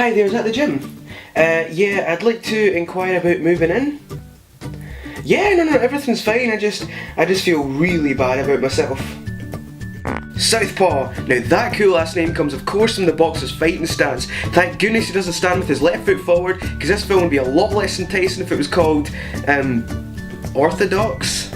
Hi there, is that the gym? Yeah, I'd like to inquire about moving in. Yeah, no, everything's fine, I just feel really bad about myself. Southpaw. Now that cool ass name comes of course from the boxer's fighting stance. Thank goodness he doesn't stand with his left foot forward, because this film would be a lot less enticing if it was called, Orthodox.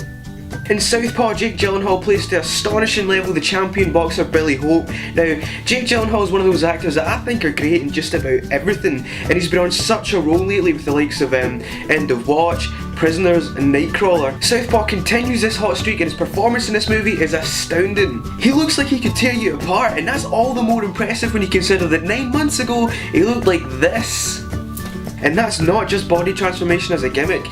In Southpaw, Jake Gylenhaal plays to astonishing level the champion boxer Billy Hope. Now, Jake Gyllenhaal is one of those actors that I think are great in just about everything, and he's been on such a roll lately with the likes of End of Watch, Prisoners and Nightcrawler. Southpaw continues this hot streak and his performance in this movie is astounding. He looks like he could tear you apart, and that's all the more impressive when you consider that 9 months ago he looked like this. And that's not just body transformation as a gimmick.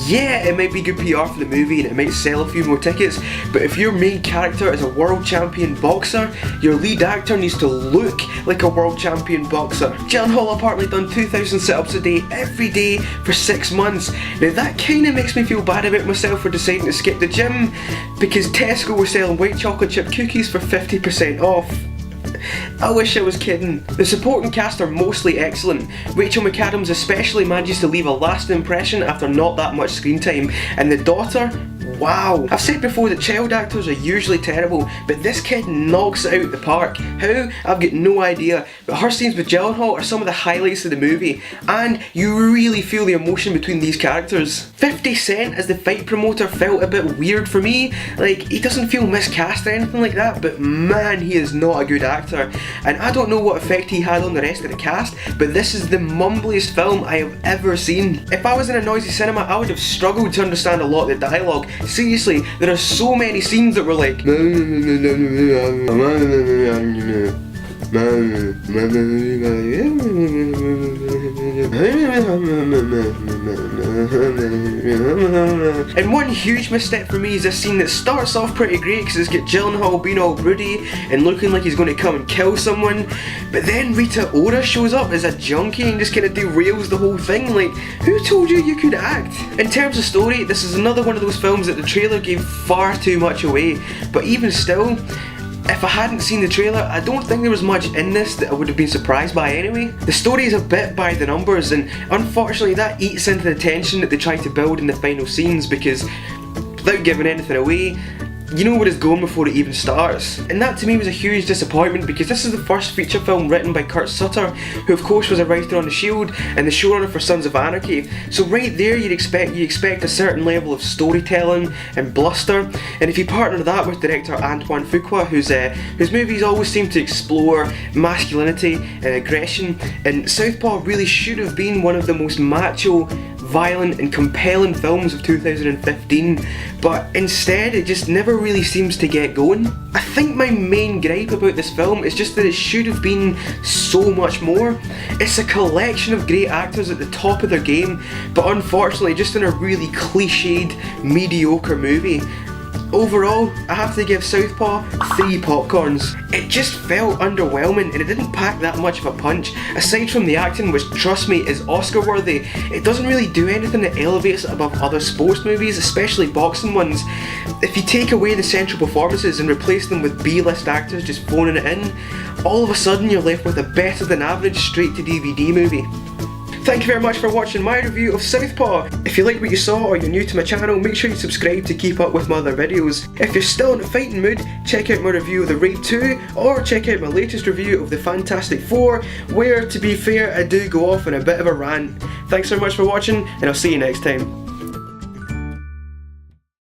Yeah, it might be good PR for the movie and it might sell a few more tickets, but if your main character is a world champion boxer, your lead actor needs to look like a world champion boxer. Gylenhaal apparently done 2,000 sit-ups a day, every day, for 6 months. Now that kinda makes me feel bad about myself for deciding to skip the gym, because Tesco were selling white chocolate chip cookies for 50% off. I wish I was kidding. The supporting cast are mostly excellent. Rachel McAdams especially manages to leave a lasting impression after not that much screen time, and the daughter, wow. I've said before that child actors are usually terrible, but this kid knocks it out the park. How? I've got no idea, but her scenes with Gylenhaal are some of the highlights of the movie, and you really feel the emotion between these characters. 50 Cent as the fight promoter felt a bit weird for me. Like, he doesn't feel miscast or anything like that, but man, he is not a good actor. And I don't know what effect he had on the rest of the cast, but this is the mumbliest film I have ever seen. If I was in a noisy cinema, I would have struggled to understand a lot of the dialogue. Seriously, there are so many scenes that were like and one huge misstep for me is this scene that starts off pretty great because it's got Gylenhaal being all broody and looking like he's going to come and kill someone, but then Rita Ora shows up as a junkie and just kind of derails the whole thing. Like, who told you you could act? In terms of story, this is another one of those films that the trailer gave far too much away, but even still, if I hadn't seen the trailer, I don't think there was much in this that I would have been surprised by anyway. The story is a bit by the numbers, and unfortunately that eats into the tension that they try to build in the final scenes, because without giving anything away, you know where it's going before it even starts. And that to me was a huge disappointment, because this is the first feature film written by Sutter, who of course was a writer on The Shield and the showrunner for Sons of Anarchy. So right there you expect a certain level of storytelling and bluster, and if you partner that with director Antoine Fuqua, whose movies always seem to explore masculinity and aggression, and Southpaw really should have been one of the most macho, violent and compelling films of 2015, but instead it just never really seems to get going. I think my main gripe about this film is just that it should have been so much more. It's a collection of great actors at the top of their game, but unfortunately just in a really cliched, mediocre movie. Overall, I have to give Southpaw 3 popcorns. It just felt underwhelming and it didn't pack that much of a punch. Aside from the acting, which trust me is Oscar worthy, it doesn't really do anything that elevates it above other sports movies, especially boxing ones. If you take away the central performances and replace them with B-list actors just phoning it in, all of a sudden you're left with a better than average straight to DVD movie. Thank you very much for watching my review of Southpaw. If you like what you saw or you're new to my channel, make sure you subscribe to keep up with my other videos. If you're still in a fighting mood, check out my review of The Raid 2, or check out my latest review of The Fantastic Four, where, to be fair, I do go off on a bit of a rant. Thanks so much for watching, and I'll see you next time.